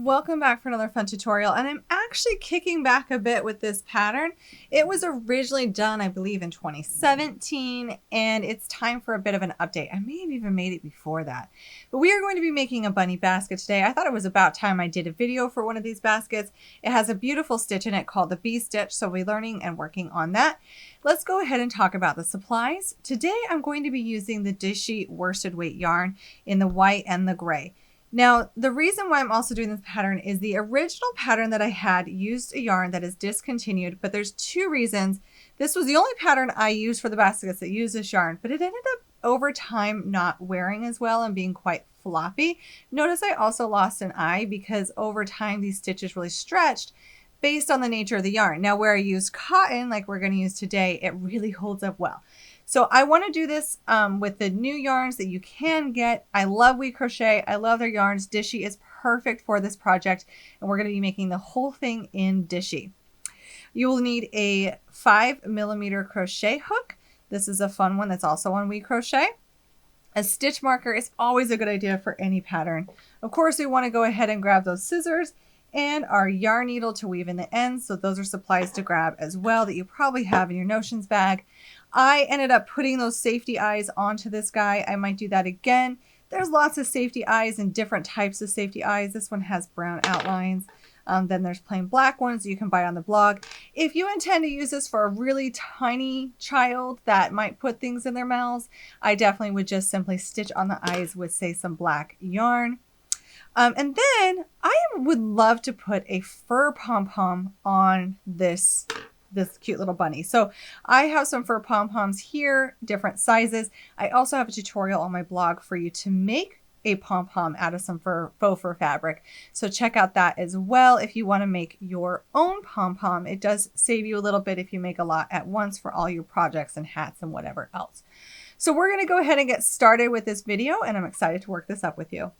welcome back for another fun tutorial, and I'm actually kicking back a bit with this pattern. It was originally done, I believe, in 2017, and it's time for a bit of an update. I may have even made it before that, but we are going to be making a bunny basket today. I thought it was about time I did a video for one of these baskets. It has a beautiful stitch in it called the bee stitch, so we'll be learning and working on that. Let's go ahead and talk about the supplies. Today I'm going to be using the Dishy worsted weight yarn in the white and the gray. Now, the reason why I'm also doing this pattern is the original pattern that I had used a yarn that is discontinued, but there's two reasons. This was the only pattern I used for the baskets that use this yarn, but it ended up over time not wearing as well and being quite floppy. Notice I also lost an eye because over time these stitches really stretched based on the nature of the yarn. Now, where I used cotton, like we're going to use today, it really holds up well. So I want to do this with the new yarns that you can get. I love We Crochet. I love their yarns. Dishy is perfect for this project, and we're going to be making the whole thing in Dishy. You will need a 5mm crochet hook. This is a fun one that's also on We Crochet. A stitch marker is always a good idea for any pattern. Of course, we want to go ahead and grab those scissors and our yarn needle to weave in the ends. So those are supplies to grab as well that you probably have in your notions bag. I ended up putting those safety eyes onto this guy. I might do that again. There's lots of safety eyes and different types of safety eyes. This one has brown outlines. Then there's plain black ones you can buy on the blog. If you intend to use this for a really tiny child that might put things in their mouths, I definitely would just simply stitch on the eyes with, say, some black yarn. And then I would love to put a fur pom-pom on this cute little bunny. So I have some fur pom-poms here, different sizes. I also have a tutorial on my blog for you to make a pom-pom out of some faux fur fabric. So check out that as well if you want to make your own pom-pom. It does save you a little bit if you make a lot at once for all your projects and hats and whatever else. So we're going to go ahead and get started with this video, and I'm excited to work this up with you.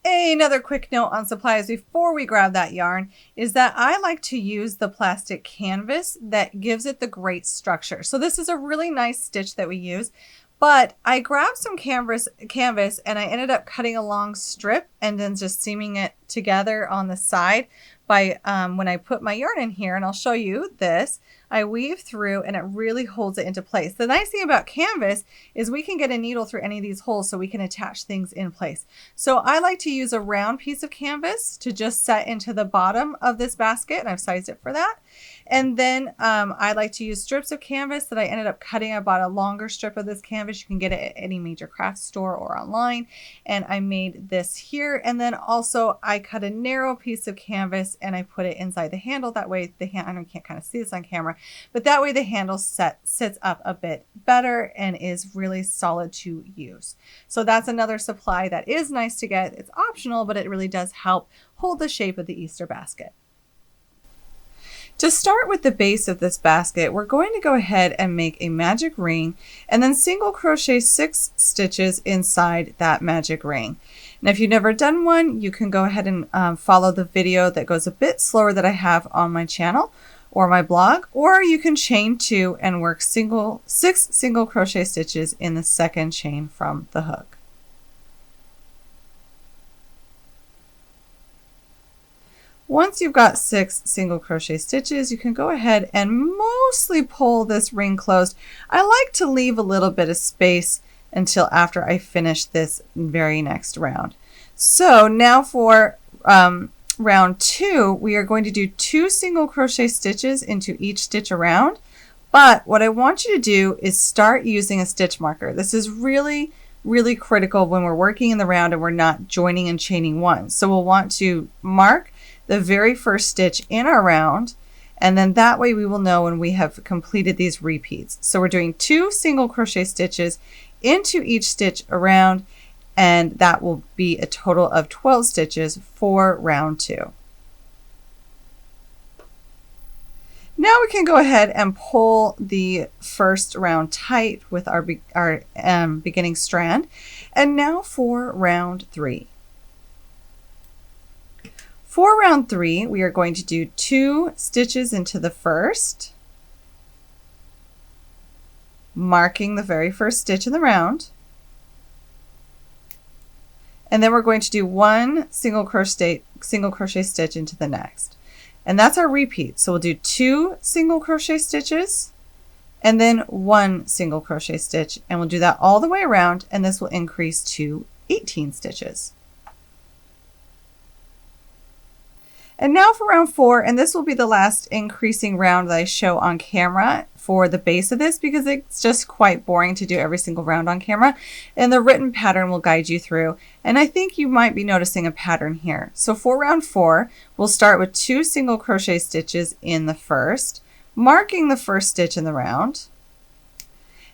Another quick note on supplies before we grab that yarn is that I like to use the plastic canvas that gives it the great structure. So this is a really nice stitch that we use, but I grabbed some canvas and I ended up cutting a long strip and then just seaming it together on the side by when I put my yarn in here, and I'll show you this. I weave through and it really holds it into place. The nice thing about canvas is we can get a needle through any of these holes so we can attach things in place. So I like to use a round piece of canvas to just set into the bottom of this basket, and I've sized it for that. And then I like to use strips of canvas that I ended up cutting. I bought a longer strip of this canvas. You can get it at any major craft store or online. And I made this here. And then also I cut a narrow piece of canvas and I put it inside the handle. That way the hand, I know you can't kind of see this on camera, but that way the handle sits up a bit better and is really solid to use. So that's another supply that is nice to get. It's optional, but it really does help hold the shape of the Easter basket. To start with the base of this basket, we're going to go ahead and make a magic ring and then single crochet 6 stitches inside that magic ring. And if you've never done one, you can go ahead and follow the video that goes a bit slower that I have on my channel or my blog, or you can chain 2 and work 6 single crochet stitches in the second chain from the hook. Once you've got 6 single crochet stitches, you can go ahead and mostly pull this ring closed. I like to leave a little bit of space until after I finish this very next round. So now for round 2, we are going to do 2 single crochet stitches into each stitch around. But what I want you to do is start using a stitch marker. This is really critical when we're working in the round and we're not joining and chaining one. So we'll want to mark the very first stitch in our round, and then that way we will know when we have completed these repeats. So we're doing 2 single crochet stitches into each stitch around, and that will be a total of 12 stitches for round 2. Now we can go ahead and pull the first round tight with our beginning strand. And now for round 3. For round 3, we are going to do 2 stitches into the first, marking the very first stitch in the round. and then we're going to do one single crochet stitch into the next. And that's our repeat. So we'll do 2 single crochet stitches and then 1 single crochet stitch, and we'll do that all the way around, and this will increase to 18 stitches. And now for round 4, and this will be the last increasing round that I show on camera for the base of this, because it's just quite boring to do every single round on camera, and the written pattern will guide you through. And I think you might be noticing a pattern here. So for round 4, we'll start with 2 single crochet stitches in the first, marking the first stitch in the round,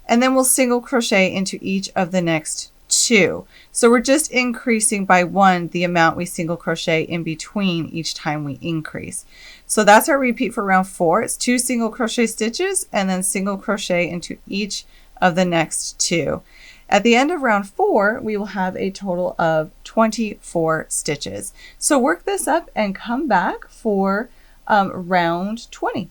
and then we'll single crochet into each of the next 2. So we're just increasing by 1 the amount we single crochet in between each time we increase. So that's our repeat for round 4. It's 2 single crochet stitches and then single crochet into each of the next 2. At the end of round 4, we will have a total of 24 stitches. So work this up and come back for round 20.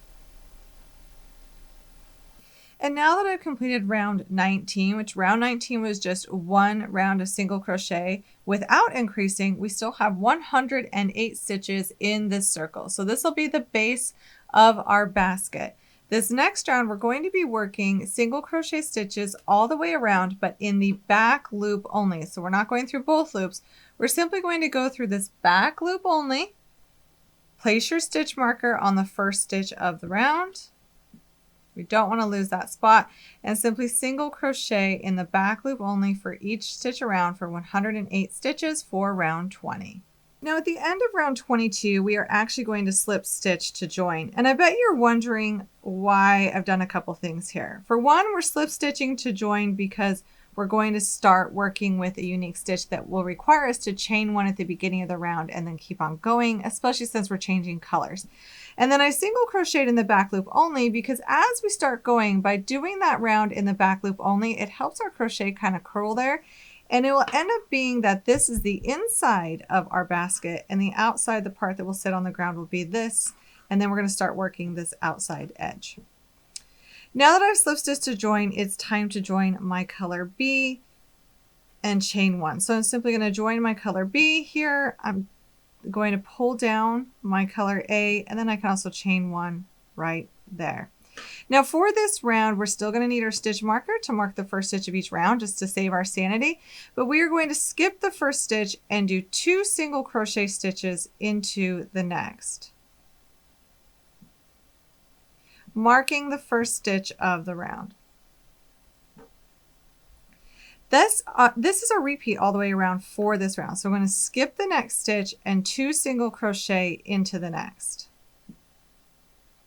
And now that I've completed round 19, which round 19 was just 1 round of single crochet without increasing, we still have 108 stitches in this circle. So this will be the base of our basket. This next round, we're going to be working single crochet stitches all the way around, but in the back loop only. So we're not going through both loops. We're simply going to go through this back loop only. Place your stitch marker on the first stitch of the round. We don't want to lose that spot, and simply single crochet in the back loop only for each stitch around for 108 stitches for round 20. Now at the end of round 22, we are actually going to slip stitch to join. And I bet you're wondering why I've done a couple things here. For one, we're slip stitching to join because we're going to start working with a unique stitch that will require us to chain 1 at the beginning of the round and then keep on going, especially since we're changing colors. And then I single crocheted in the back loop only because as we start going, by doing that round in the back loop only, it helps our crochet kind of curl there. And it will end up being that this is the inside of our basket, and the outside, the part that will sit on the ground, will be this. And then we're going to start working this outside edge. Now that I've slip stitched to join, it's time to join my color B and chain 1. So I'm simply going to join my color B here. I'm going to pull down my color A, and then I can also chain 1 right there. Now for this round, we're still going to need our stitch marker to mark the first stitch of each round just to save our sanity, but we are going to skip the first stitch and do 2 single crochet stitches into the next, marking the first stitch of the round. This is a repeat all the way around for this round. So I'm going to skip the next stitch and 2 single crochet into the next.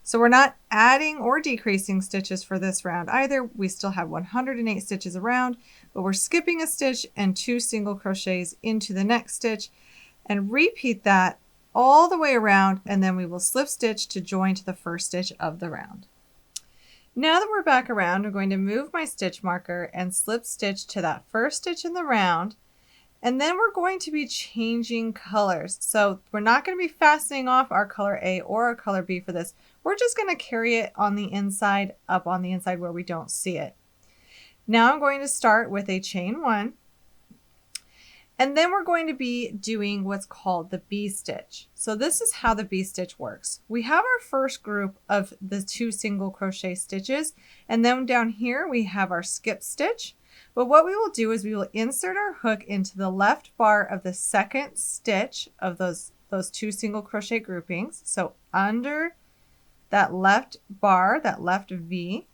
So we're not adding or decreasing stitches for this round either. We still have 108 stitches around, but we're skipping a stitch and 2 single crochets into the next stitch, and repeat that all the way around, and then we will slip stitch to join to the first stitch of the round. Now that we're back around, I'm going to move my stitch marker and slip stitch to that first stitch in the round, and then we're going to be changing colors. So we're not going to be fastening off our color A or our color B for this. We're just going to carry it on the inside, up on the inside where we don't see it. Now I'm going to start with a chain 1. And then we're going to be doing what's called the B stitch. So this is how the B stitch works. We have our first group of the 2 single crochet stitches, and then down here we have our skip stitch. But what we will do is we will insert our hook into the left bar of the second stitch of those 2 single crochet groupings. So under that left bar, that left V,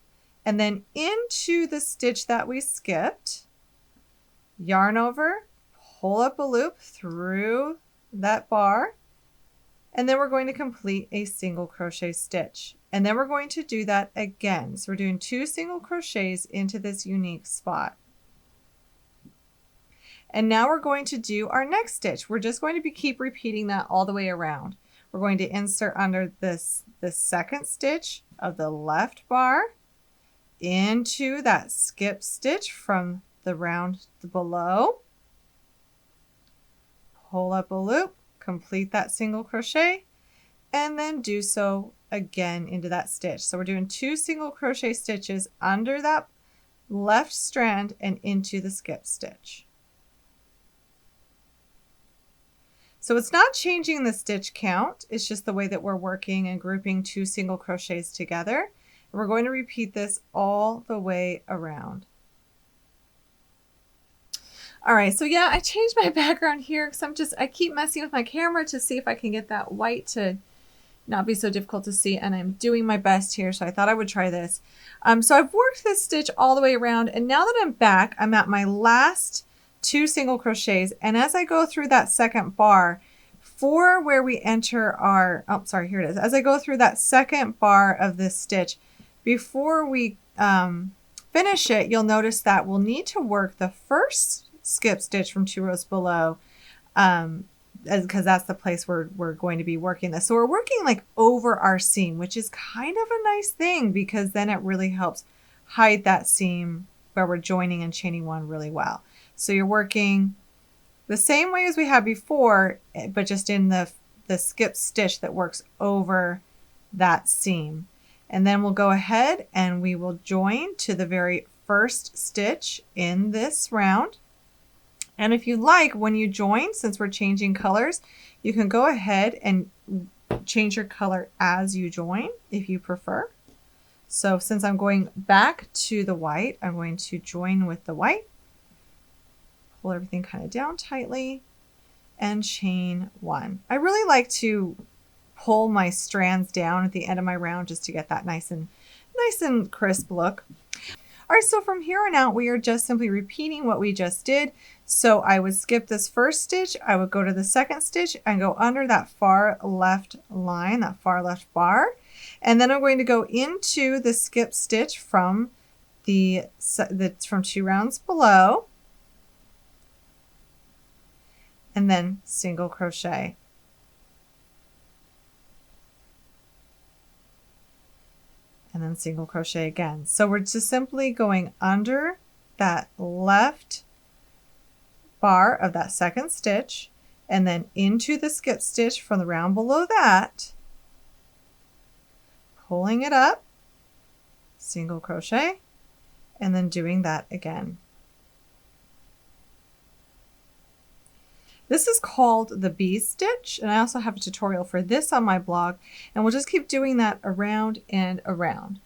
and then into the stitch that we skipped, yarn over, pull up a loop through that bar, and then we're going to complete a single crochet stitch. And then we're going to do that again. So we're doing 2 single crochets into this unique spot. And now we're going to do our next stitch. We're just going to keep repeating that all the way around. We're going to insert under the second stitch of the left bar into that skip stitch from the round below. Pull up a loop, complete that single crochet, and then do so again into that stitch. So we're doing 2 single crochet stitches under that left strand and into the skip stitch. So it's not changing the stitch count. It's just the way that we're working and grouping 2 single crochets together. And we're going to repeat this all the way around. All right, so yeah, I changed my background here because I keep messing with my camera to see if I can get that white to not be so difficult to see, and I'm doing my best here, so I thought I would try this. So I've worked this stitch all the way around, and now that I'm back, I'm at my last 2 single crochets, and as I go through that second bar, for where we enter our, oh, sorry, here it is. As I go through that second bar of this stitch, before we finish it, you'll notice that we'll need to work the first skip stitch from 2 rows below, because that's the place where we're going to be working this. So we're working like over our seam, which is kind of a nice thing because then it really helps hide that seam where we're joining and chaining one really well. So you're working the same way as we had before, but just in the skip stitch that works over that seam. And then we'll go ahead and we will join to the very first stitch in this round. And if you like, when you join, since we're changing colors, you can go ahead and change your color as you join if you prefer. So since I'm going back to the white, I'm going to join with the white, pull everything kind of down tightly, and chain 1. I really like to pull my strands down at the end of my round just to get that nice and crisp look. All right, so from here on out, we are just simply repeating what we just did. So I would skip this first stitch, I would go to the second stitch and go under that far left line, that far left bar. And then I'm going to go into the skip stitch from from 2 rounds below. And then single crochet. And then single crochet again. So we're just simply going under that left bar of that second stitch and then into the skip stitch from the round below that, pulling it up, single crochet, and then doing that again. This is called the bee stitch, and I also have a tutorial for this on my blog, and we'll just keep doing that around and around.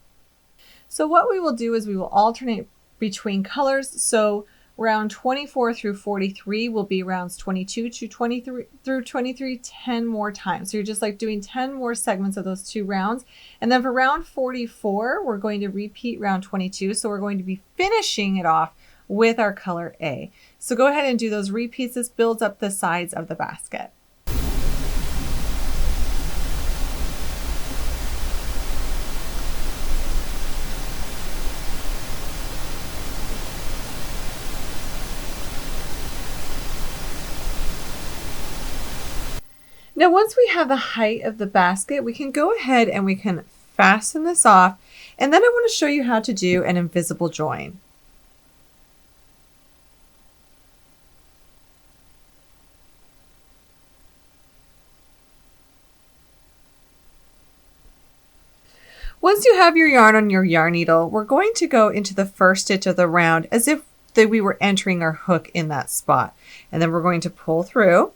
So what we will do is we will alternate between colors. So round 24 through 43 will be rounds 22 to 23 through 23 10 more times. So you're just like doing 10 more segments of those 2 rounds. And then for round 44, we're going to repeat round 22. So we're going to be finishing it off with our color A. So go ahead and do those repeats. This builds up the sides of the basket. Now once we have the height of the basket, we can go ahead and we can fasten this off. And then I want to show you how to do an invisible join. Once you have your yarn on your yarn needle, we're going to go into the first stitch of the round as if we were entering our hook in that spot. And then we're going to pull through.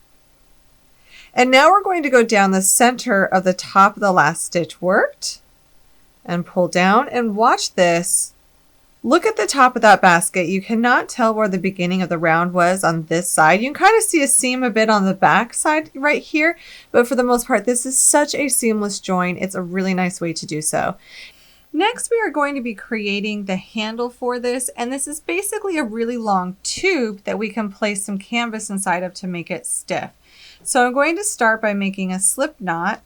And now we're going to go down the center of the top of the last stitch worked and pull down and watch this. Look at the top of that basket. You cannot tell where the beginning of the round was on this side. You can kind of see a seam a bit on the back side right here, but for the most part, this is such a seamless join. It's a really nice way to do so. Next, we are going to be creating the handle for this, and this is basically a really long tube that we can place some canvas inside of to make it stiff. So I'm going to start by making a slip knot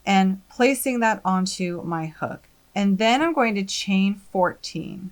and placing that onto my hook. And then I'm going to chain 14.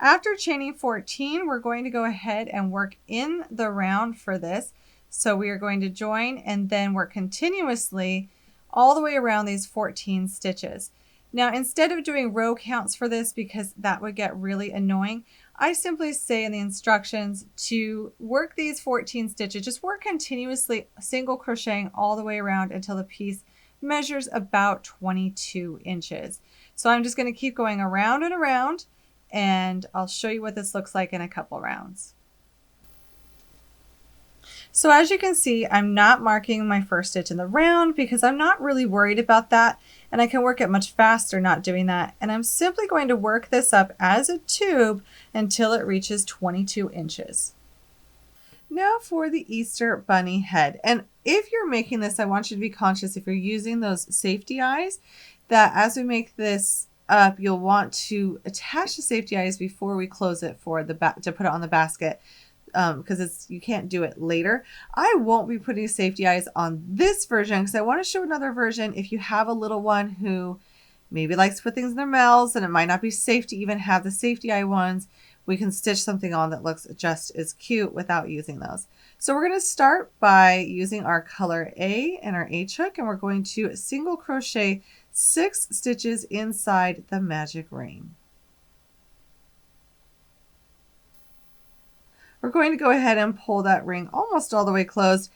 After chaining 14, we're going to go ahead and work in the round for this. So we are going to join and then work continuously all the way around these 14 stitches. Now, instead of doing row counts for this, because that would get really annoying, I simply say in the instructions to work these 14 stitches, just work continuously, single crocheting all the way around until the piece measures about 22 inches. So I'm just going to keep going around and around and I'll show you what this looks like in a couple rounds. So as you can see, I'm not marking my first stitch in the round because I'm not really worried about that, and I can work it much faster not doing that. And I'm simply going to work this up as a tube until it reaches 22 inches. Now for the Easter bunny head. And if you're making this, I want you to be conscious if you're using those safety eyes, that as we make this up, you'll want to attach the safety eyes before we close it for the to put it on the basket. Because you can't do it later. I won't be putting safety eyes on this version because I want to show another version if you have a little one who maybe likes to put things in their mouths and it might not be safe to even have the safety eye ones. We can stitch something on that looks just as cute without using those. So we're going to start by using our color A and our H hook, and we're going to single crochet 6 stitches inside the magic ring. We're going to go ahead and pull that ring almost all the way closed.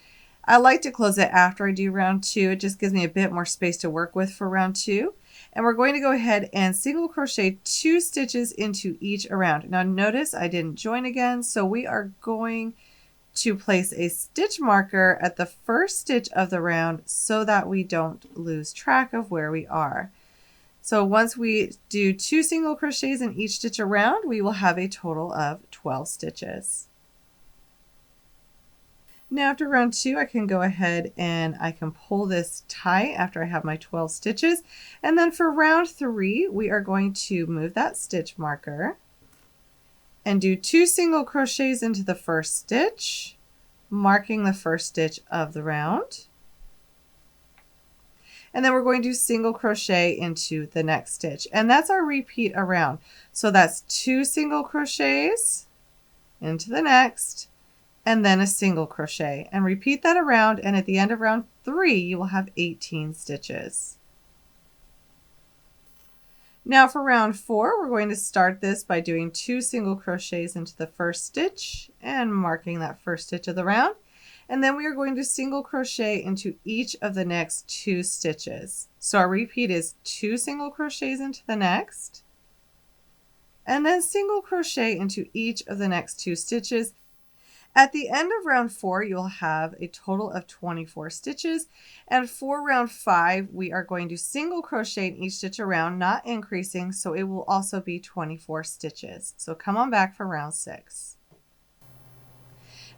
I like to close it after I do round 2. It just gives me a bit more space to work with for round 2. And we're going to go ahead and single crochet 2 stitches into each around. Now notice I didn't join again, so we are going to place a stitch marker at the first stitch of the round so that we don't lose track of where we are. So once we do 2 single crochets in each stitch around, we will have a total of 12 stitches. Now after round 2, I can go ahead and I can pull this tight after I have my 12 stitches. And then for round 3, we are going to move that stitch marker and do 2 single crochets into the first stitch, marking the first stitch of the round. And then we're going to single crochet into the next stitch. And that's our repeat around. So that's 2 single crochets into the next, and then a single crochet, and repeat that around, and at the end of round 3 you will have 18 stitches. Now for round 4, we're going to start this by doing 2 single crochets into the first stitch and marking that first stitch of the round, and then we are going to single crochet into each of the next 2 stitches. So our repeat is 2 single crochets into the next, and then single crochet into each of the next 2 stitches. At the end of round 4, you'll have a total of 24 stitches. And for round 5, we are going to single crochet in each stitch around, not increasing, so it will also be 24 stitches. So come on back for round 6.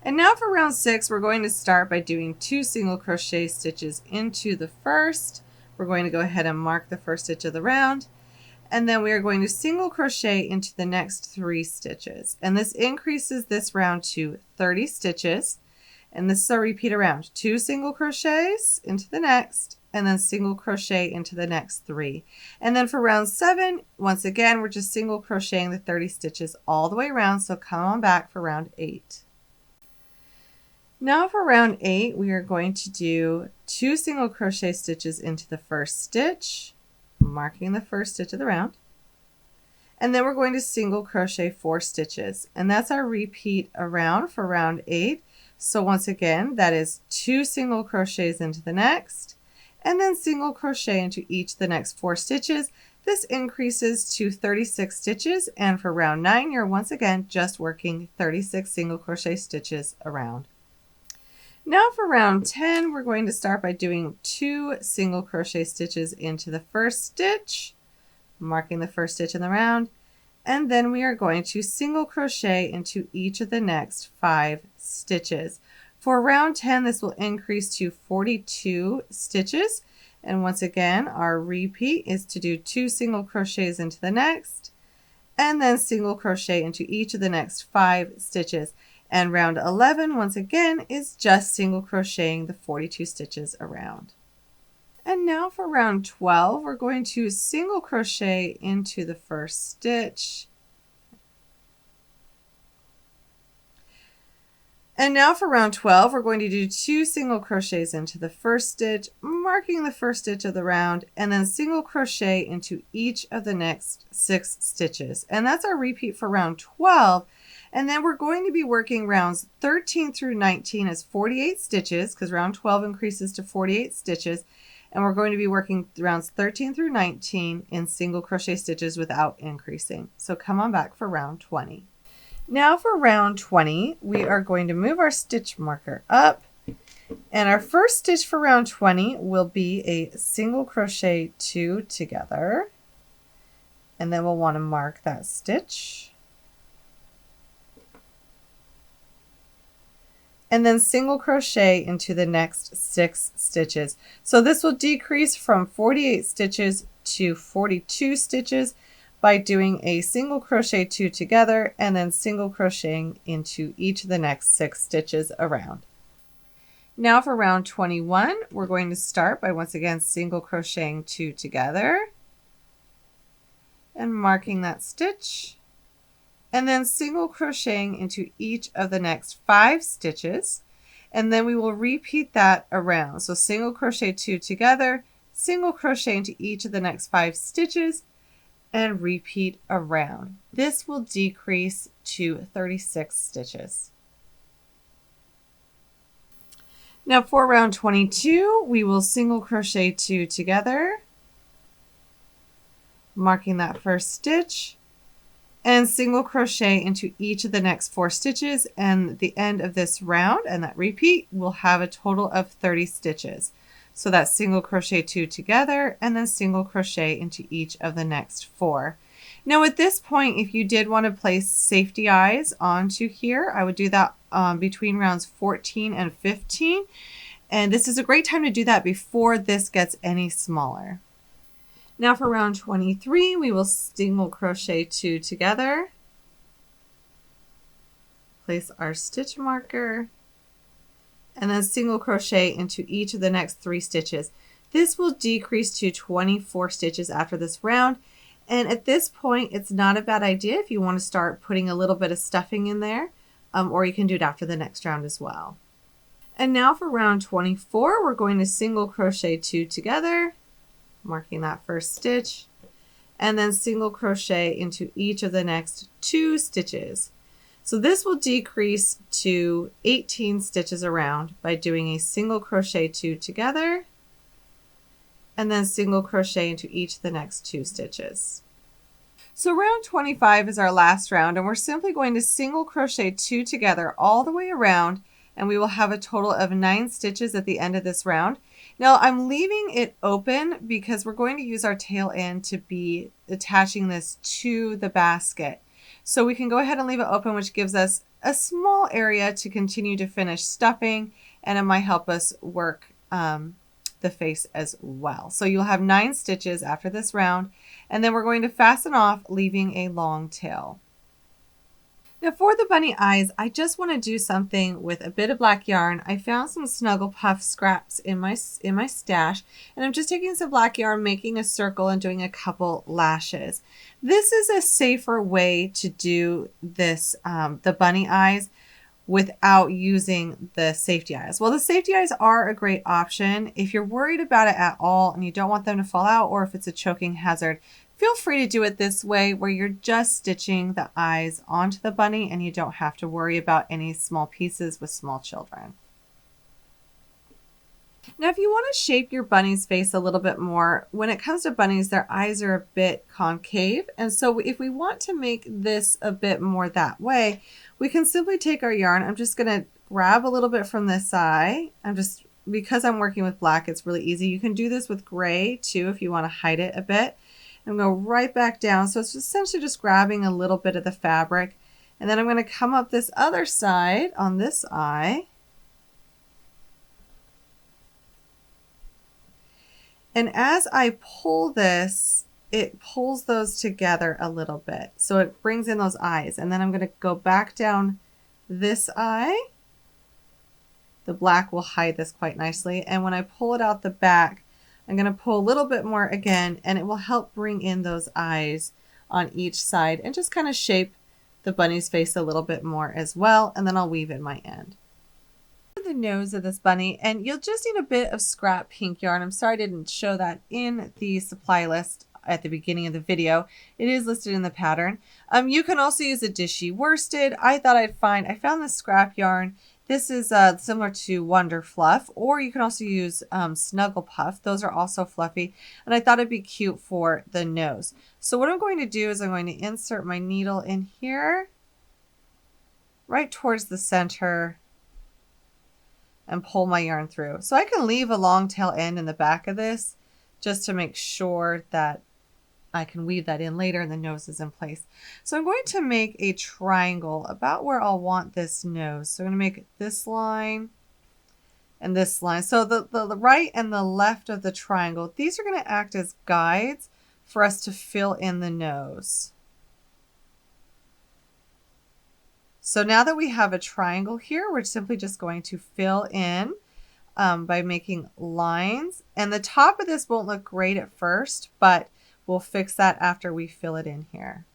And now for round 6, we're going to start by doing 2 single crochet stitches into the first. We're going to go ahead and mark the first stitch of the round. And then we are going to single crochet into the next 3 stitches. And this increases this round to 30 stitches. And this is a repeat around. 2 single crochets into the next, and then single crochet into the next 3. And then for round 7, once again, we're just single crocheting the 30 stitches all the way around. So come on back for round 8. Now for round 8, we are going to do 2 single crochet stitches into the first stitch, marking the first stitch of the round, and then we're going to single crochet 4 stitches, and that's our repeat around for round 8. So once again, that is 2 single crochets into the next, and then single crochet into each of the next 4 stitches. This increases to 36 stitches, and for round 9, you're once again just working 36 single crochet stitches around. Now for round 10, we're going to start by doing 2 single crochet stitches into the first stitch, marking the first stitch in the round, and then we are going to single crochet into each of the next 5 stitches. For round 10, this will increase to 42 stitches, and once again, our repeat is to do 2 single crochets into the next, and then single crochet into each of the next 5 stitches. And round 11, once again, is just single crocheting the 42 stitches around. And now for round 12, we're going to single crochet into the first stitch. And now for round 12, we're going to do 2 single crochets into the first stitch, marking the first stitch of the round, and then single crochet into each of the next 6 stitches. And that's our repeat for round 12. And then we're going to be working rounds 13 through 19 as 48 stitches, because round 12 increases to 48 stitches. And we're going to be working rounds 13 through 19 in single crochet stitches without increasing. So come on back for round 20. Now for round 20, we are going to move our stitch marker up, and our first stitch for round 20 will be a single crochet 2 together, and then we'll want to mark that stitch. And then single crochet into the next 6 stitches. So this will decrease from 48 stitches to 42 stitches by doing a single crochet 2 together and then single crocheting into each of the next 6 stitches around. Now for round 21, we're going to start by once again single crocheting 2 together and marking that stitch, and then single crocheting into each of the next 5 stitches, and then we will repeat that around. So single crochet 2 together, single crochet into each of the next 5 stitches, and repeat around. This will decrease to 36 stitches. Now for round 22, we will single crochet 2 together, marking that first stitch, and single crochet into each of the next 4 stitches, and the end of this round and that repeat will have a total of 30 stitches. So that's single crochet 2 together and then single crochet into each of the next 4. Now at this point, if you did want to place safety eyes onto here, I would do that between rounds 14 and 15. And this is a great time to do that before this gets any smaller. Now for round 23, we will single crochet 2 together, place our stitch marker, and then single crochet into each of the next 3 stitches. This will decrease to 24 stitches after this round. And at this point, it's not a bad idea if you want to start putting a little bit of stuffing in there, or you can do it after the next round as well. And now for round 24, we're going to single crochet 2 together, marking that first stitch, and then single crochet into each of the next 2 stitches. So this will decrease to 18 stitches around by doing a single crochet 2 together and then single crochet into each of the next 2 stitches. So round 25 is our last round, and we're simply going to single crochet 2 together all the way around, and we will have a total of 9 stitches at the end of this round. Now I'm leaving it open because we're going to use our tail end to be attaching this to the basket. So we can go ahead and leave it open, which gives us a small area to continue to finish stuffing, and it might help us work the face as well. So you'll have 9 stitches after this round, and then we're going to fasten off, leaving a long tail. Now for the bunny eyes, I just want to do something with a bit of black yarn. I found some Snuggle Puff scraps in my stash, and I'm just taking some black yarn, making a circle and doing a couple lashes. This is a safer way to do this, the bunny eyes, without using the safety eyes. Well, the safety eyes are a great option if you're worried about it at all and you don't want them to fall out, or if it's a choking hazard. Feel free to do it this way, where you're just stitching the eyes onto the bunny and you don't have to worry about any small pieces with small children. Now, if you want to shape your bunny's face a little bit more, when it comes to bunnies, their eyes are a bit concave. And so if we want to make this a bit more that way, we can simply take our yarn. I'm just going to grab a little bit from this eye. Because I'm working with black, it's really easy. You can do this with gray too if you want to hide it a bit. And go right back down. So it's essentially just grabbing a little bit of the fabric. And then I'm going to come up this other side on this eye. And as I pull this, it pulls those together a little bit. So it brings in those eyes. And then I'm going to go back down this eye. The black will hide this quite nicely. And when I pull it out the back, I'm going to pull a little bit more again, and it will help bring in those eyes on each side and just kind of shape the bunny's face a little bit more as well. And then I'll weave in my end. The nose of this bunny, and you'll just need a bit of scrap pink yarn. I'm sorry I didn't show that in the supply list at the beginning of the video. It is listed in the pattern. You can also use a Dishy worsted. I found this scrap yarn This is similar to Wonder Fluff, or you can also use Snuggle Puff. Those are also fluffy, and I thought it'd be cute for the nose. So what I'm going to do is I'm going to insert my needle in here, right towards the center, and pull my yarn through. So I can leave a long tail end in the back of this just to make sure that I can weave that in later and the nose is in place. So I'm going to make a triangle about where I'll want this nose. So I'm going to make this line and this line. So the right and the left of the triangle, these are going to act as guides for us to fill in the nose. So now that we have a triangle here, we're simply just going to fill in by making lines. And the top of this won't look great at first, but we'll fix that after we fill it in here.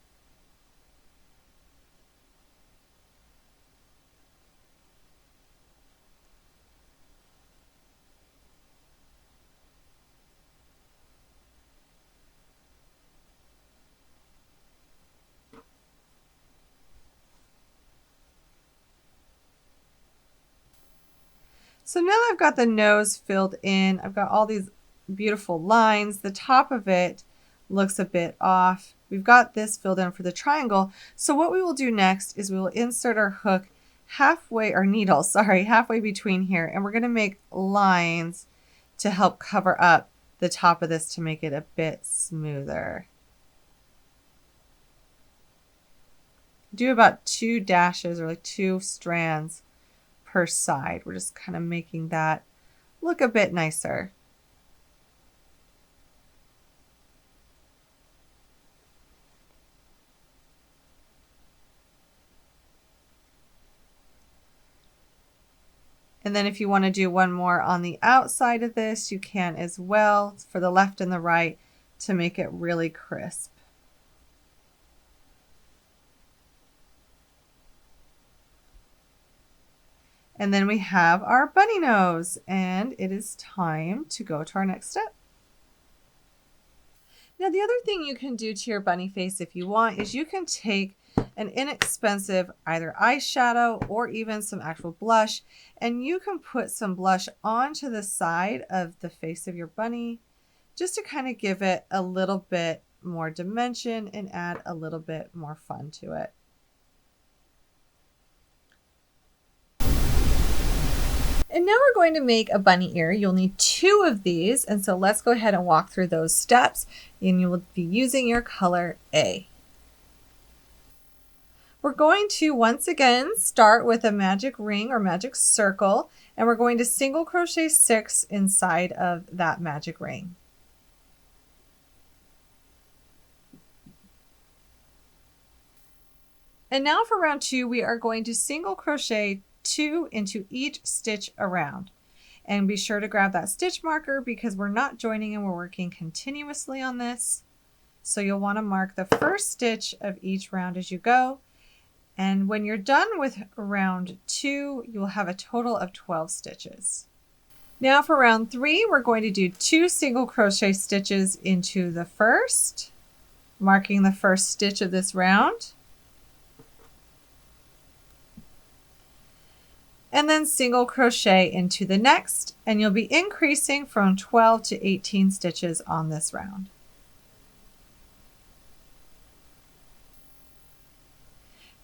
So now that I've got the nose filled in, I've got all these beautiful lines. The top of it looks a bit off. We've got this filled in for the triangle. So what we will do next is we will insert our hook halfway, or needle, sorry, halfway between here. And we're going to make lines to help cover up the top of this to make it a bit smoother. Do about 2 dashes or like 2 strands per side. We're just kind of making that look a bit nicer. And then if you want to do one more on the outside of this, you can as well, for the left and the right, to make it really crisp. And then we have our bunny nose, and it is time to go to our next step. Now, the other thing you can do to your bunny face if you want is you can take an inexpensive either eyeshadow or even some actual blush, and you can put some blush onto the side of the face of your bunny just to kind of give it a little bit more dimension and add a little bit more fun to it. And now we're going to make a bunny ear. You'll need 2 of these, and so let's go ahead and walk through those steps, and you will be using your color A. We're going to once again start with a magic ring or magic circle, and we're going to single crochet 6 inside of that magic ring. And now for round 2, we are going to single crochet 2 into each stitch around. And be sure to grab that stitch marker because we're not joining and we're working continuously on this. So you'll want to mark the first stitch of each round as you go. And when you're done with round 2, you'll have a total of 12 stitches. Now for round 3, we're going to do 2 single crochet stitches into the first, marking the first stitch of this round. And then single crochet into the next, and you'll be increasing from 12 to 18 stitches on this round.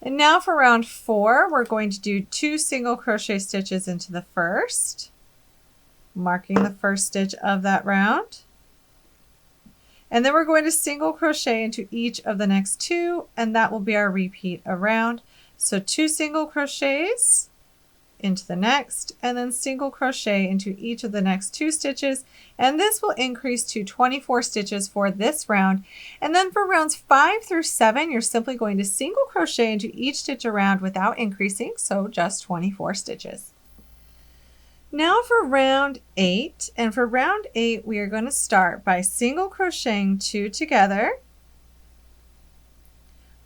And now for round 4, we're going to do 2 single crochet stitches into the first, marking the first stitch of that round. And then we're going to single crochet into each of the next 2, and that will be our repeat around. So 2 single crochets into the next, and then single crochet into each of the next 2 stitches, and this will increase to 24 stitches for this round. And then for rounds 5 through 7, you're simply going to single crochet into each stitch around without increasing, so just 24 stitches. Now for round 8, and for round 8 we are going to start by single crocheting 2 together,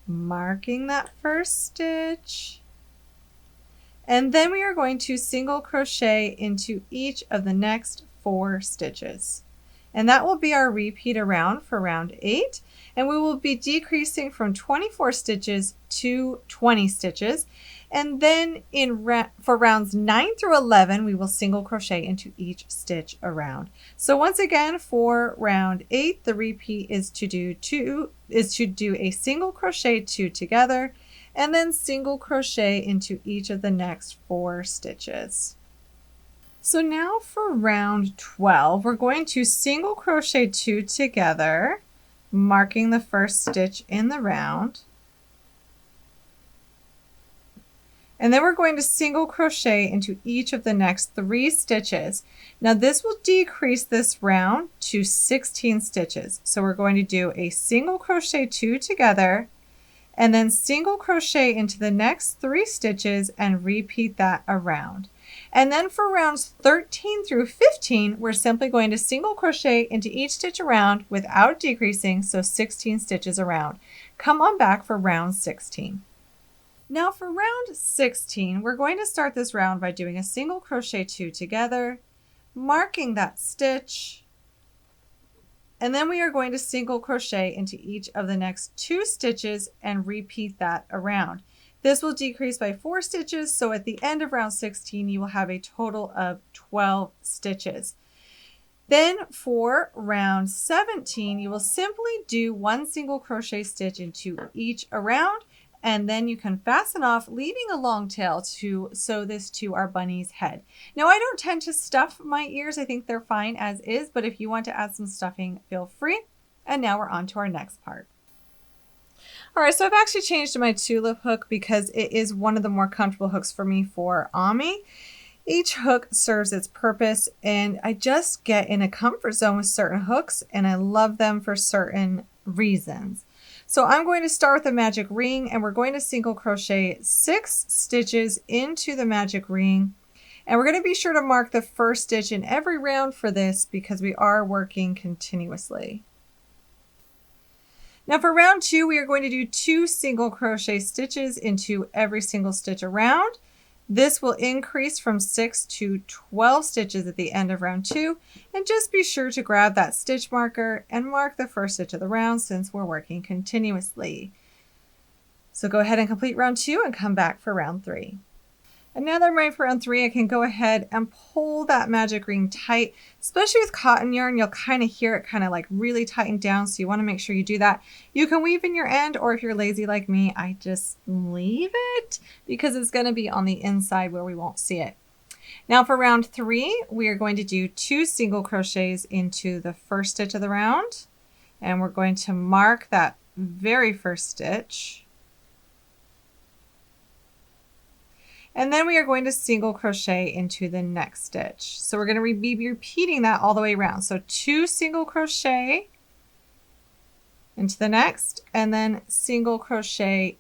marking that first stitch. And then we are going to single crochet into each of the next 4 stitches. And that will be our repeat around for round 8. And we will be decreasing from 24 stitches to 20 stitches. And then for rounds 9 through 11, we will single crochet into each stitch around. So once again, for round 8, the repeat is to do a single crochet 2 together, and then single crochet into each of the next 4 stitches. So now for round 12, we're going to single crochet 2 together, marking the first stitch in the round. And then we're going to single crochet into each of the next 3 stitches. Now this will decrease this round to 16 stitches. So we're going to do a single crochet 2 together, and then single crochet into the next 3 stitches and repeat that around. And then for rounds 13 through 15, we're simply going to single crochet into each stitch around without decreasing, so 16 stitches around. Come on back for round 16. Now for round 16, we're going to start this round by doing a single crochet 2 together, marking that stitch, and then we are going to single crochet into each of the next 2 stitches and repeat that around. This will decrease by 4 stitches, so at the end of round 16, you will have a total of 12 stitches. Then for round 17, you will simply do 1 single crochet stitch into each around, and then you can fasten off, leaving a long tail to sew this to our bunny's head. Now I don't tend to stuff my ears. I think they're fine as is, but if you want to add some stuffing, feel free. And now we're on to our next part. All right, so I've actually changed to my tulip hook because it is one of the more comfortable hooks for me for Ami. Each hook serves its purpose, and I just get in a comfort zone with certain hooks, and I love them for certain reasons. So I'm going to start with the magic ring, and we're going to single crochet 6 stitches into the magic ring. And we're going to be sure to mark the first stitch in every round for this because we are working continuously. Now for round 2, we are going to do 2 single crochet stitches into every single stitch around. This will increase from 6 to 12 stitches at the end of round 2, and just be sure to grab that stitch marker and mark the first stitch of the round since we're working continuously. So go ahead and complete round 2 and come back for round 3. And now that I'm ready for round 3, I can go ahead and pull that magic ring tight. Especially with cotton yarn, you'll kind of hear it kind of like really tighten down, so you want to make sure you do that. You can weave in your end, or if you're lazy like me, I just leave it because it's going to be on the inside where we won't see it. Now for round 3, we are going to do 2 single crochets into the first stitch of the round, and we're going to mark that very first stitch. And then we are going to single crochet into the next stitch. So we're going to be repeating that all the way around. So 2 single crochet into the next, and then single crochet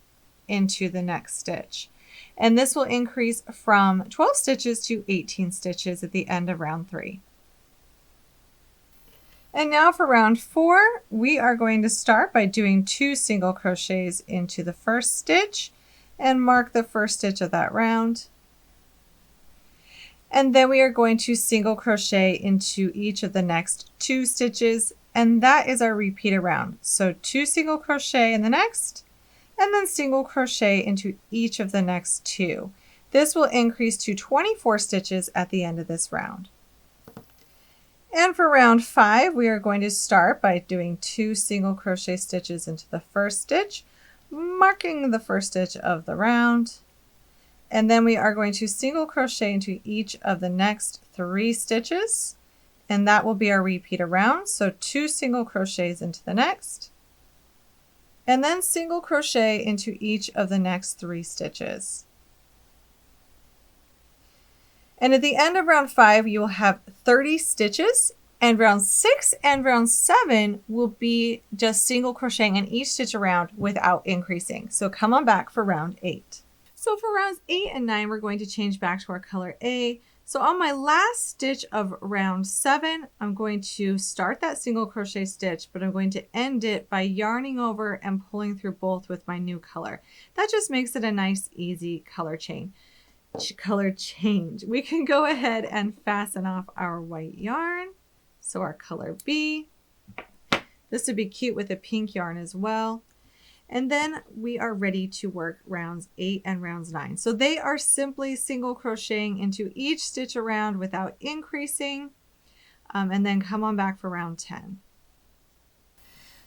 into the next stitch. And this will increase from 12 stitches to 18 stitches at the end of round 3. And now for round 4, we are going to start by doing 2 single crochets into the first stitch and mark the first stitch of that round. And then we are going to single crochet into each of the next 2 stitches, and that is our repeat around. So 2 single crochet in the next, and then single crochet into each of the next 2. This will increase to 24 stitches at the end of this round. And for round 5, we are going to start by doing 2 single crochet stitches into the first stitch, marking the first stitch of the round, and then we are going to single crochet into each of the next 3 stitches, and that will be our repeat around. So 2 single crochets into the next, and then single crochet into each of the next 3 stitches. And at the end of round 5, you will have 30 stitches. And round 6 and round 7 will be just single crocheting in each stitch around without increasing. So come on back for round 8. So for rounds 8 and 9, we're going to change back to our color A. So on my last stitch of round 7, I'm going to start that single crochet stitch, but I'm going to end it by yarning over and pulling through both with my new color. That just makes it a nice, easy color change. We can go ahead and fasten off our white yarn. So our color B, this would be cute with a pink yarn as well. And then we are ready to work rounds 8 and rounds 9. So they are simply single crocheting into each stitch around without increasing, and then come on back for round 10.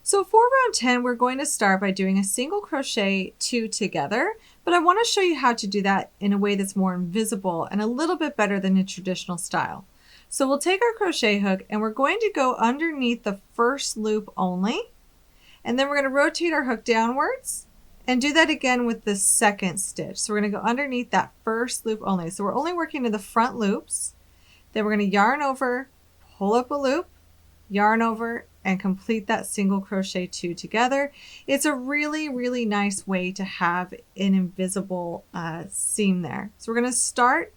So for round 10, we're going to start by doing a single crochet 2 together, but I want to show you how to do that in a way that's more invisible and a little bit better than a traditional style. So we'll take our crochet hook and we're going to go underneath the first loop only, and then we're going to rotate our hook downwards and do that again with the second stitch. So we're going to go underneath that first loop only. So we're only working in the front loops. Then we're going to yarn over, pull up a loop, yarn over, and complete that single crochet 2 together. It's a really, really nice way to have an invisible seam there. So we're going to start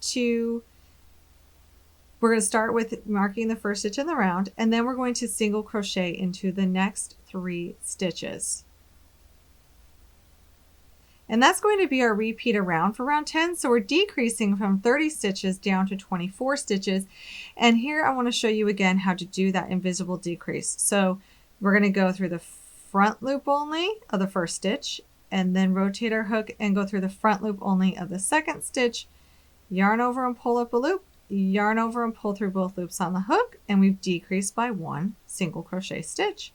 with marking the first stitch in the round, and then we're going to single crochet into the next 3 stitches. And that's going to be our repeat around for round 10. So we're decreasing from 30 stitches down to 24 stitches. And here I want to show you again how to do that invisible decrease. So we're going to go through the front loop only of the first stitch, and then rotate our hook and go through the front loop only of the second stitch, yarn over and pull up a loop, yarn over and pull through both loops on the hook, and we've decreased by 1 single crochet stitch.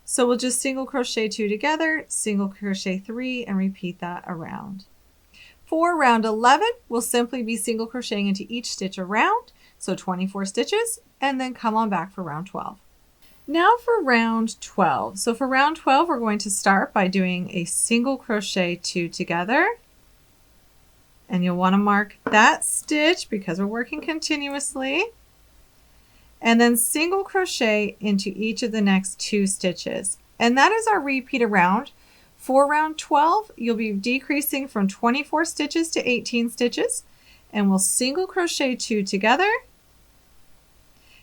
So we'll just single crochet 2 together, single crochet 3, and repeat that around. For round 11, we'll simply be single crocheting into each stitch around, so 24 stitches, and then come on back for round 12. Now for round 12. So for round 12, we're going to start by doing a single crochet 2 together, and you'll want to mark that stitch because we're working continuously. And then single crochet into each of the next 2 stitches. And that is our repeat around. For round 12, you'll be decreasing from 24 stitches to 18 stitches, and we'll single crochet 2 together,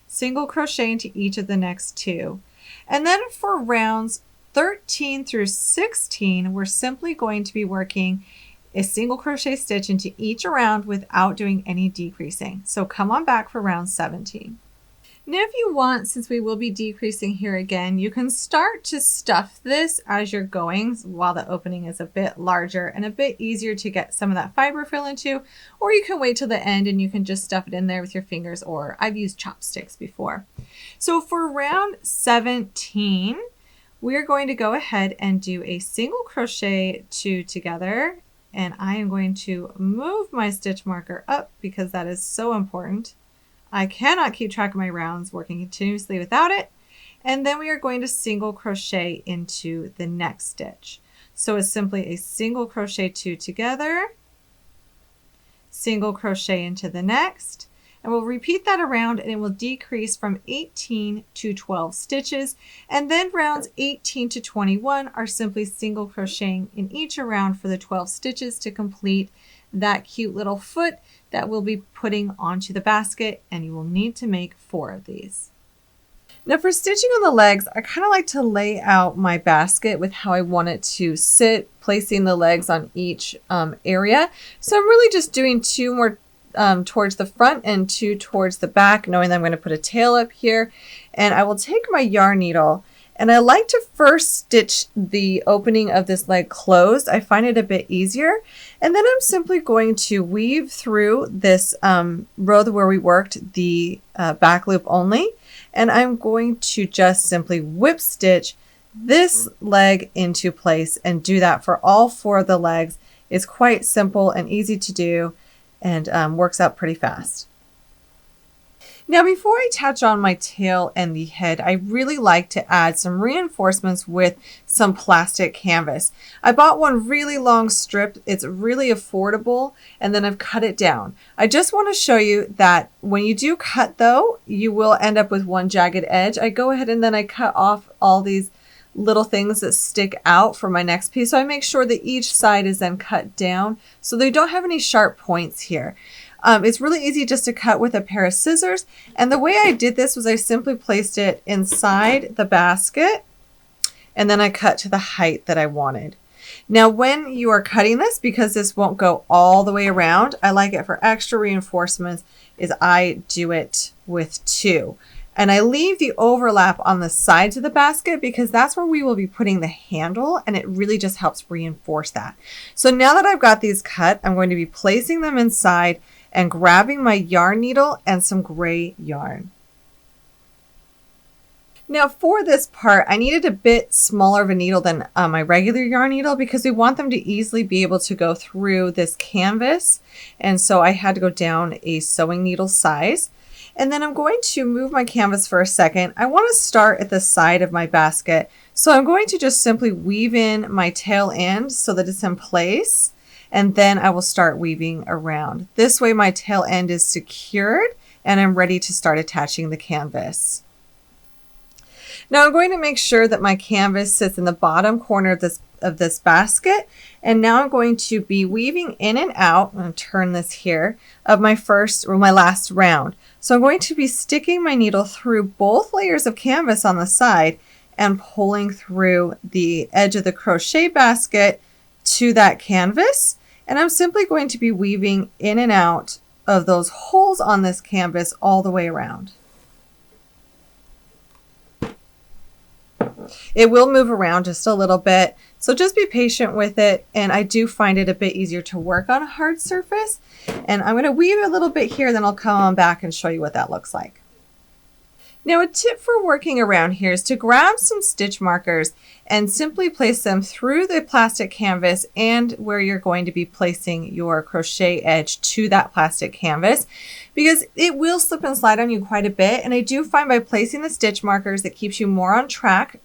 single crochet into each of the next 2. And then for rounds 13 through 16, we're simply going to be working a single crochet stitch into each around without doing any decreasing. So come on back for round 17. Now if you want, since we will be decreasing here again, you can start to stuff this as you're going while the opening is a bit larger and a bit easier to get some of that fiber fill into, or you can wait till the end and you can just stuff it in there with your fingers, or I've used chopsticks before. So for round 17, we're going to go ahead and do a single crochet 2 together, and I am going to move my stitch marker up because that is so important. I cannot keep track of my rounds working continuously without it. And then we are going to single crochet into the next stitch. So it's simply a single crochet 2 together, single crochet into the next, and we'll repeat that around, and it will decrease from 18 to 12 stitches. And then rounds 18 to 21 are simply single crocheting in each around for the 12 stitches to complete that cute little foot that we'll be putting onto the basket, and you will need to make 4 of these. Now for stitching on the legs, I kind of like to lay out my basket with how I want it to sit, placing the legs on each area. So I'm really just doing 2 more towards the front and 2 towards the back, knowing that I'm going to put a tail up here. And I will take my yarn needle, and I like to first stitch the opening of this leg closed. I find it a bit easier. And then I'm simply going to weave through this row where we worked the back loop only. And I'm going to just simply whip stitch this leg into place and do that for all 4 of the legs. It's quite simple and easy to do, and works out pretty fast. Now before I attach on my tail and the head, I really like to add some reinforcements with some plastic canvas. I bought one really long strip. It's really affordable, and then I've cut it down. I just want to show you that when you do cut though, you will end up with one jagged edge. I go ahead and then I cut off all these little things that stick out for my next piece. So I make sure that each side is then cut down so they don't have any sharp points here. It's really easy just to cut with a pair of scissors. And the way I did this was I simply placed it inside the basket, and then I cut to the height that I wanted. Now when you are cutting this, because this won't go all the way around, I like it for extra reinforcements is I do it with 2. And I leave the overlap on the sides of the basket because that's where we will be putting the handle, and it really just helps reinforce that. So now that I've got these cut, I'm going to be placing them inside and grabbing my yarn needle and some gray yarn. Now for this part, I needed a bit smaller of a needle than my regular yarn needle because we want them to easily be able to go through this canvas. And so I had to go down a sewing needle size. And then I'm going to move my canvas for a second. I want to start at the side of my basket. So I'm going to just simply weave in my tail end so that it's in place. And then I will start weaving around. This way my tail end is secured and I'm ready to start attaching the canvas. Now I'm going to make sure that my canvas sits in the bottom corner of this basket. And now I'm going to be weaving in and out, I'm going to turn this here, of my last round. So I'm going to be sticking my needle through both layers of canvas on the side and pulling through the edge of the crochet basket to that canvas. And I'm simply going to be weaving in and out of those holes on this canvas all the way around. It will move around just a little bit, so just be patient with it. And I do find it a bit easier to work on a hard surface. And I'm going to weave a little bit here, then I'll come on back and show you what that looks like. Now a tip for working around here is to grab some stitch markers and simply place them through the plastic canvas and where you're going to be placing your crochet edge to that plastic canvas, because it will slip and slide on you quite a bit. And I do find by placing the stitch markers, it keeps you more on track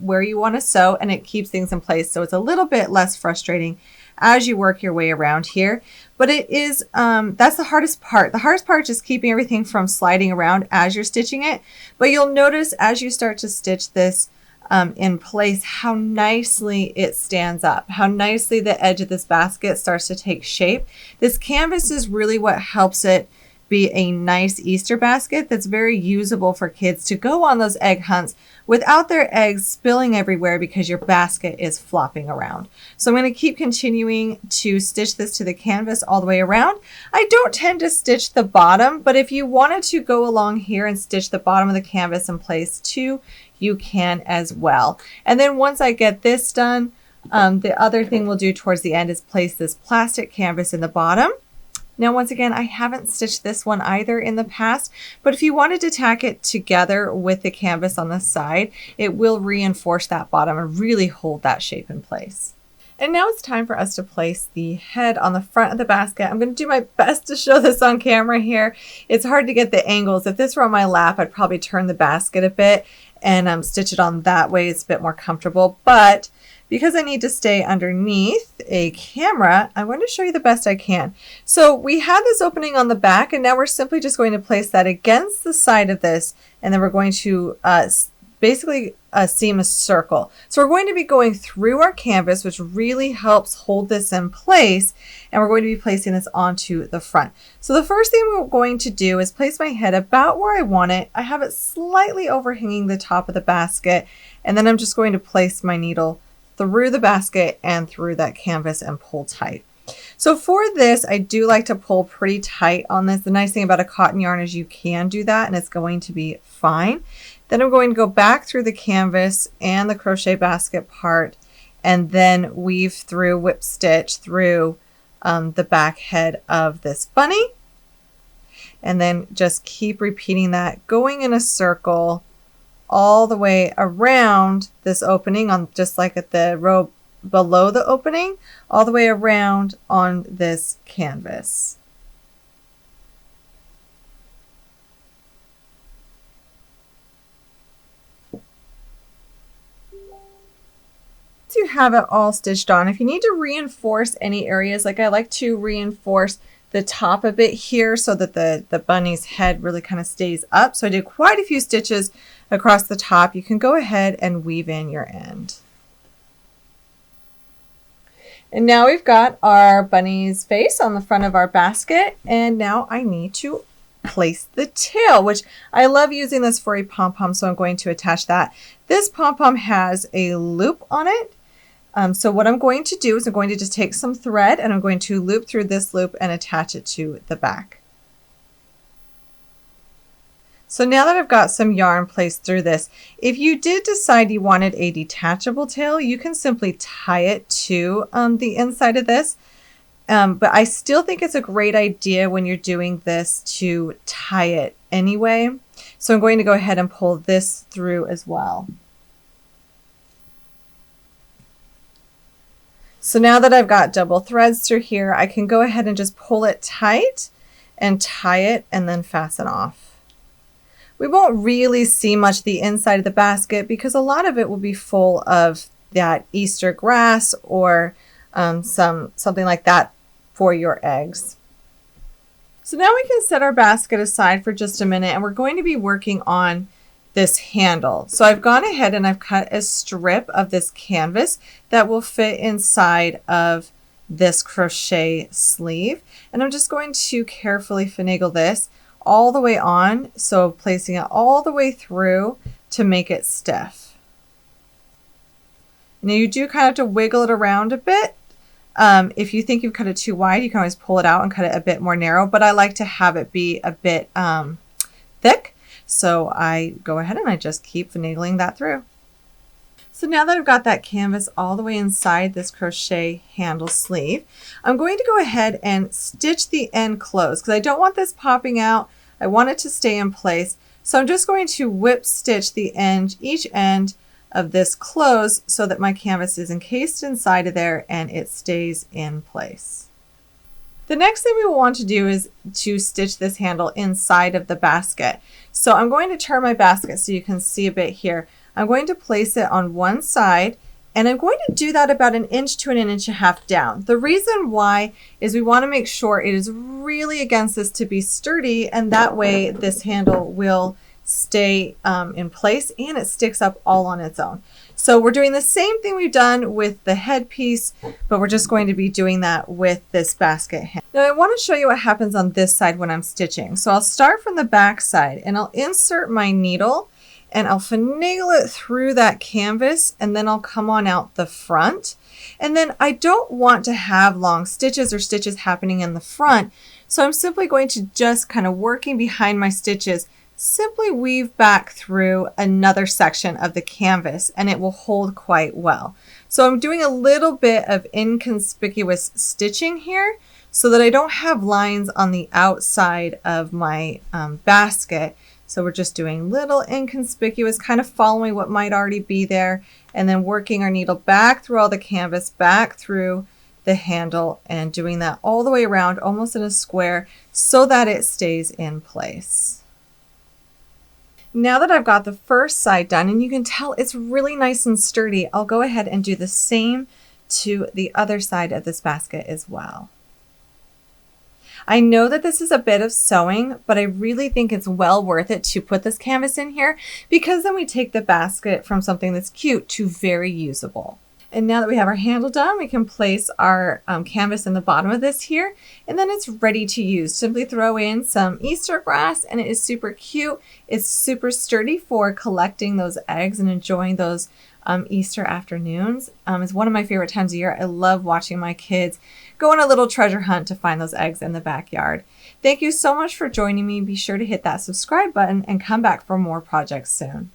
where you want to sew, and it keeps things in place. So it's a little bit less frustrating as you work your way around here. But it is, that's the hardest part. The hardest part is just keeping everything from sliding around as you're stitching it. But you'll notice as you start to stitch this in place, how nicely it stands up, how nicely the edge of this basket starts to take shape. This canvas is really what helps it be a nice Easter basket that's very usable for kids to go on those egg hunts without their eggs spilling everywhere because your basket is flopping around. So I'm going to keep continuing to stitch this to the canvas all the way around. I don't tend to stitch the bottom, but if you wanted to go along here and stitch the bottom of the canvas in place too, you can as well. And then once I get this done, the other thing we'll do towards the end is place this plastic canvas in the bottom. Now, once again, I haven't stitched this one either in the past, but if you wanted to tack it together with the canvas on the side, it will reinforce that bottom and really hold that shape in place. And now it's time for us to place the head on the front of the basket. I'm going to do my best to show this on camera here. It's hard to get the angles. If this were on my lap, I'd probably turn the basket a bit and stitch it on that way. It's a bit more comfortable, but because I need to stay underneath a camera, I want to show you the best I can. So we had this opening on the back, and now we're simply just going to place that against the side of this, and then we're going to basically seam a circle. So we're going to be going through our canvas, which really helps hold this in place, and we're going to be placing this onto the front. So the first thing we're going to do is place my head about where I want it. I have it slightly overhanging the top of the basket, and then I'm just going to place my needle through the basket and through that canvas and pull tight. So for this, I do like to pull pretty tight on this. The nice thing about a cotton yarn is you can do that and it's going to be fine. Then I'm going to go back through the canvas and the crochet basket part and then weave through, whip stitch through the back head of this bunny. And then just keep repeating that, going in a circle all the way around this opening, on just like at the row below the opening, all the way around on this canvas. Once you have it all stitched on, if you need to reinforce any areas, like I like to reinforce the top a bit here so that the bunny's head really kind of stays up. So I did quite a few stitches across the top. You can go ahead and weave in your end. And now we've got our bunny's face on the front of our basket. And now I need to place the tail, which I love using this for a pom-pom, so I'm going to attach that. This pom-pom has a loop on it. So what I'm going to do is I'm going to just take some thread and I'm going to loop through this loop and attach it to the back. So now that I've got some yarn placed through this, if you did decide you wanted a detachable tail, you can simply tie it to the inside of this. But I still think it's a great idea when you're doing this to tie it anyway. So I'm going to go ahead and pull this through as well. So now that I've got double threads through here, I can go ahead and just pull it tight and tie it and then fasten off. We won't really see much of the inside of the basket because a lot of it will be full of that Easter grass or something like that for your eggs. So now we can set our basket aside for just a minute and we're going to be working on this handle. So I've gone ahead and I've cut a strip of this canvas that will fit inside of this crochet sleeve. And I'm just going to carefully finagle this all the way on, so placing it all the way through to make it stiff. Now you do kind of have to wiggle it around a bit. If you think you've cut it too wide, you can always pull it out and cut it a bit more narrow, but I like to have it be a bit thick. So I go ahead and I just keep finagling that through. So now that I've got that canvas all the way inside this crochet handle sleeve, I'm going to go ahead and stitch the end closed because I don't want this popping out. I want it to stay in place. So I'm just going to whip stitch the end, each end of this closed so that my canvas is encased inside of there and it stays in place. The next thing we will want to do is to stitch this handle inside of the basket. So I'm going to turn my basket so you can see a bit here. I'm going to place it on one side and I'm going to do that about 1 inch to 1.5 inches down. The reason why is we want to make sure it is really against this to be sturdy, and that way this handle will stay in place and it sticks up all on its own. So we're doing the same thing we've done with the headpiece, but we're just going to be doing that with this basket handle. Now I want to show you what happens on this side when I'm stitching. So I'll start from the back side and I'll insert my needle and I'll finagle it through that canvas and then I'll come on out the front. And then I don't want to have long stitches or stitches happening in the front. So I'm simply going to just kind of working behind my stitches, simply weave back through another section of the canvas and it will hold quite well. So I'm doing a little bit of inconspicuous stitching here so that I don't have lines on the outside of my basket. So we're just doing little inconspicuous, kind of following what might already be there, and then working our needle back through all the canvas, back through the handle, and doing that all the way around, almost in a square, so that it stays in place. Now that I've got the first side done, and you can tell it's really nice and sturdy, I'll go ahead and do the same to the other side of this basket as well. I know that this is a bit of sewing, but I really think it's well worth it to put this canvas in here because then we take the basket from something that's cute to very usable. And now that we have our handle done, we can place our canvas in the bottom of this here, and then it's ready to use. Simply throw in some Easter grass and it is super cute. It's super sturdy for collecting those eggs and enjoying those Easter afternoons. It's one of my favorite times of year. I love watching my kids go on a little treasure hunt to find those eggs in the backyard. Thank you so much for joining me. Be sure to hit that subscribe button and come back for more projects soon.